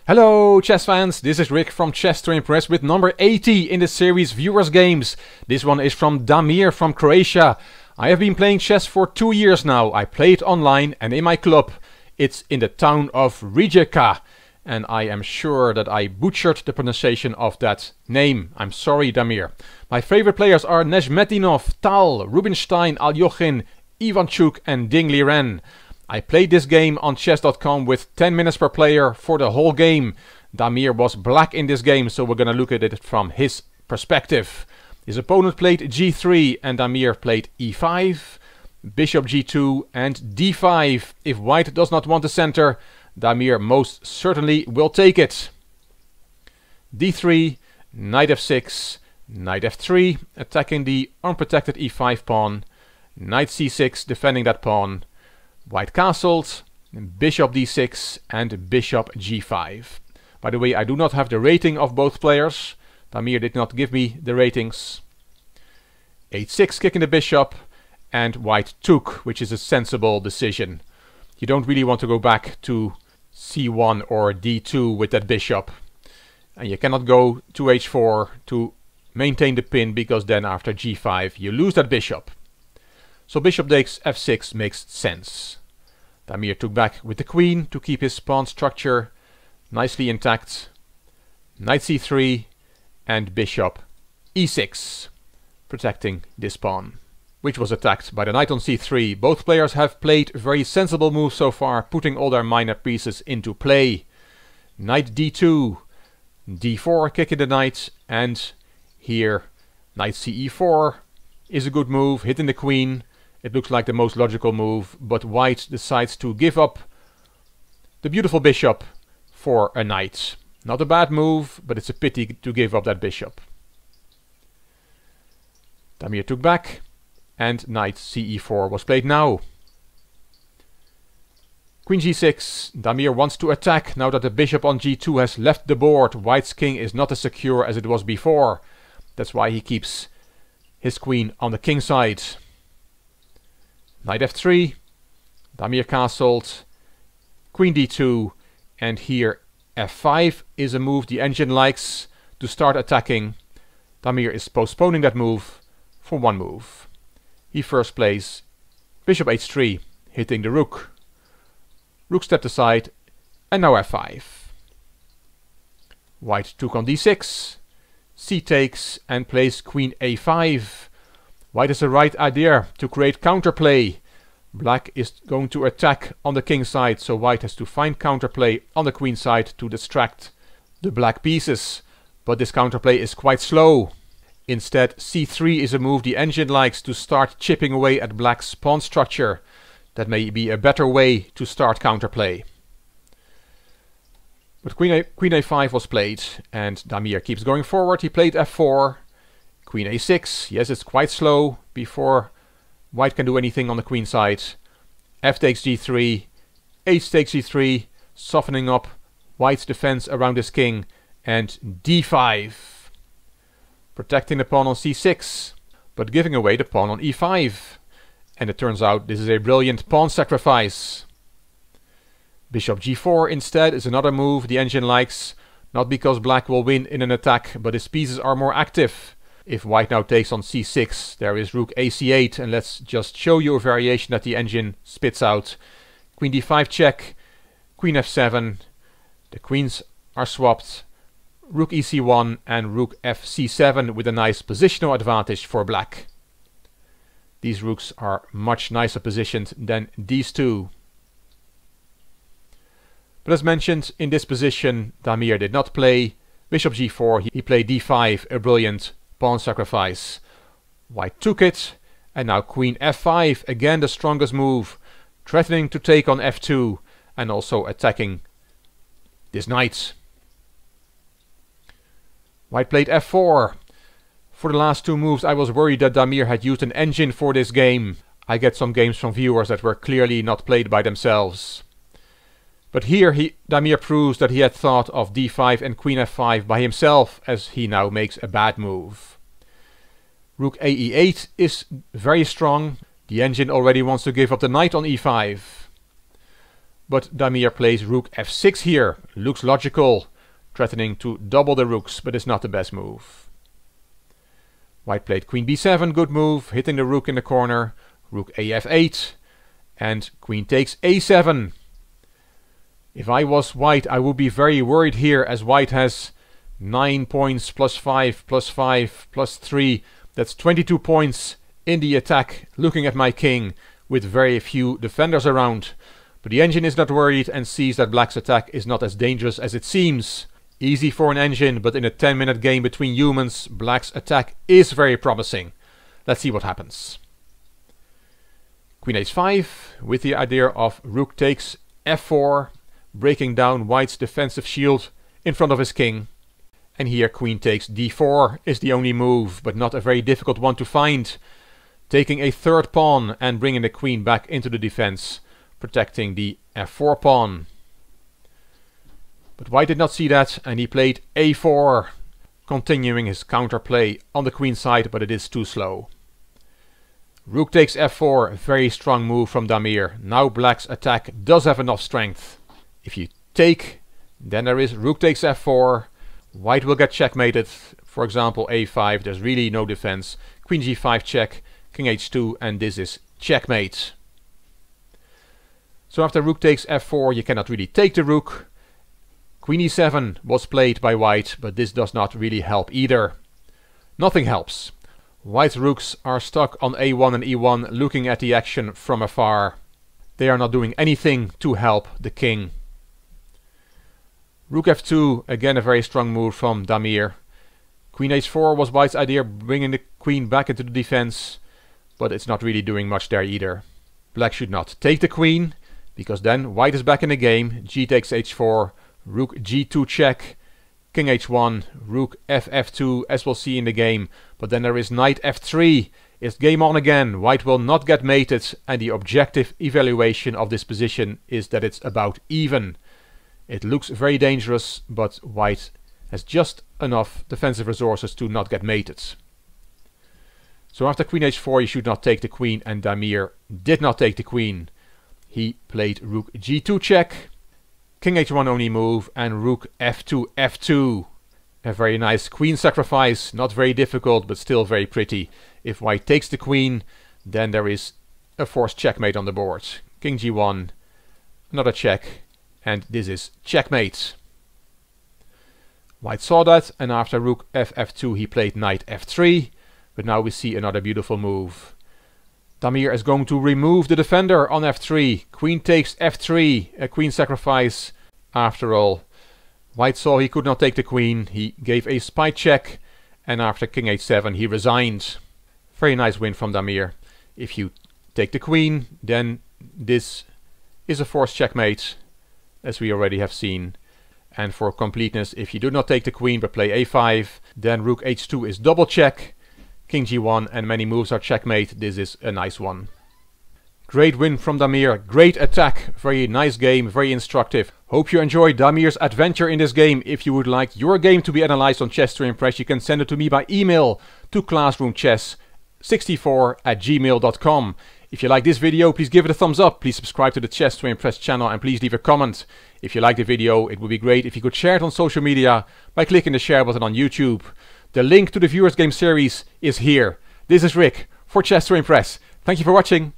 Hello chess fans, this is Rick from Chess to Impress with number 80 in the series Viewers Games. This one is from Damir from Croatia. I have been playing chess for 2 years now. I play it online and in my club. It's in the town of Rijeka. And I am sure that I butchered the pronunciation of that name. I'm sorry, Damir. My favorite players are Nezhmetinov, Tal, Rubinstein, Aljochin, Ivanchuk and Ding Liren. I played this game on chess.com with 10 minutes per player for the whole game. Damir was black in this game, so we're gonna look at it from his perspective. His opponent played g3 and Damir played e5, bishop g2 and d5. If white does not want the center, Damir most certainly will take it. d3, knight f6, knight f3, attacking the unprotected e5 pawn, knight c6, defending that pawn, white castled, bishop d6 and bishop g5. By the way, I do not have the rating of both players. Damir did not give me the ratings. h6, kicking the bishop, and white took, which is a sensible decision. You don't really want to go back to c1 or d2 with that bishop. And you cannot go to h4 to maintain the pin, because then after g5 you lose that bishop. So bishop takes f6 makes sense. Damir took back with the queen to keep his pawn structure nicely intact. Knight c3 and bishop e6, protecting this pawn, which was attacked by the knight on c3. Both players have played very sensible moves so far, putting all their minor pieces into play. Knight d2, d4, kicking the knight, and here knight ce4 is a good move, hitting the queen. It looks like the most logical move, but white decides to give up the beautiful bishop for a knight. Not a bad move, but it's a pity to give up that bishop. Damir took back, and knight ce4 was played now. Queen g6, Damir wants to attack now that the bishop on g2 has left the board. White's king is not as secure as it was before. That's why he keeps his queen on the king side. Knight f3, Damir castled, queen d2, and here f5 is a move the engine likes to start attacking. Damir is postponing that move for one move. He first plays bishop h3, hitting the rook. Rook stepped aside, and now f5. White took on d6, c takes, and plays queen a5. White has the right idea to create counterplay. Black is going to attack on the king side, so white has to find counterplay on the queen side to distract the black pieces. But this counterplay is quite slow. Instead, c3 is a move the engine likes to start chipping away at black's pawn structure. That may be a better way to start counterplay. But queen a5 was played, and Damir keeps going forward. He played f4. Queen a6, yes, it's quite slow before white can do anything on the queen side. F takes g3, h takes g3, softening up white's defense around his king, and d5. Protecting the pawn on c6, but giving away the pawn on e5. And it turns out this is a brilliant pawn sacrifice. Bishop g4 instead is another move the engine likes, not because black will win in an attack, but his pieces are more active. If white now takes on c6, there is rook ac8, and let's just show you a variation that the engine spits out. Queen d5 check, queen f7, the queens are swapped, rook ec1 and rook fc7 with a nice positional advantage for black. These rooks are much nicer positioned than these two. But as mentioned, in this position Damir did not play bishop g4, he played d5, a brilliant pawn sacrifice. White took it, and now queen f5, again the strongest move, threatening to take on f2 and also attacking this knight. White played f4. For the last two moves I was worried that Damir had used an engine for this game. I get some games from viewers that were clearly not played by themselves. But here Damir proves that he had thought of d5 and queen f5 by himself, as he now makes a bad move. Rook ae8 is very strong. The engine already wants to give up the knight on e5. But Damir plays rook f6 here. Looks logical, threatening to double the rooks, but it's not the best move. White played queen b7, good move, hitting the rook in the corner. Rook af8, and queen takes a7. If I was white, I would be very worried here, as white has 9 points, +5, +5, +3. That's 22 points in the attack, looking at my king, with very few defenders around. But the engine is not worried and sees that black's attack is not as dangerous as it seems. Easy for an engine, but in a 10-minute game between humans, black's attack is very promising. Let's see what happens. Queen h5, with the idea of rook takes f4, breaking down white's defensive shield in front of his king. And here queen takes d4 is the only move, but not a very difficult one to find. Taking a third pawn and bringing the queen back into the defense, protecting the f4 pawn. But white did not see that, and he played a4, continuing his counterplay on the queen side, but it is too slow. Rook takes f4, a very strong move from Damir. Now black's attack does have enough strength. If you take, then there is rook takes f4. White will get checkmated. For example, a5, there's really no defense. Queen g5 check, king h2, and this is checkmate. So after rook takes f4, you cannot really take the rook. Queen e7 was played by white, but this does not really help either. Nothing helps. White's rooks are stuck on a1 and e1, looking at the action from afar. They are not doing anything to help the king. Rook f2, again a very strong move from Damir. Queen h4 was white's idea, bringing the queen back into the defense, but it's not really doing much there either. Black should not take the queen, because then white is back in the game. G takes h4, rook g2 check, king h1, rook ff2, as we'll see in the game. But then there is knight f3. It's game on again. White will not get mated, and the objective evaluation of this position is that it's about even. It looks very dangerous, but white has just enough defensive resources to not get mated. So after queen h4 you should not take the queen, and Damir did not take the queen. He played rook g2 check, king h1 only move, and rook f2 f2. A very nice queen sacrifice, not very difficult but still very pretty. If white takes the queen, then there is a forced checkmate on the board. King g1, another check, and this is checkmate. White saw that, and after rook ff2 he played knight f3, but now we see another beautiful move. Damir is going to remove the defender on f3. Queen takes f3, a queen sacrifice after all. White saw he could not take the queen, he gave a spy check, and after king h7 he resigned. Very nice win from Damir. If you take the queen, then this is a forced checkmate, as we already have seen. And for completeness, if you do not take the queen but play a5, then rook h2 is double check, king g1, and many moves are checkmate. This is a nice one. Great win from Damir, great attack, very nice game, very instructive. Hope you enjoyed Damir's adventure in this game. If you would like your game to be analyzed on Chess to Impress, you can send it to me by email to classroomchess64@gmail.com. If you like this video, please give it a thumbs up, please subscribe to the Chess to Impress channel, and please leave a comment. If you like the video, it would be great if you could share it on social media by clicking the share button on YouTube. The link to the Viewers Game series is here. This is Rick for Chess to Impress. Thank you for watching.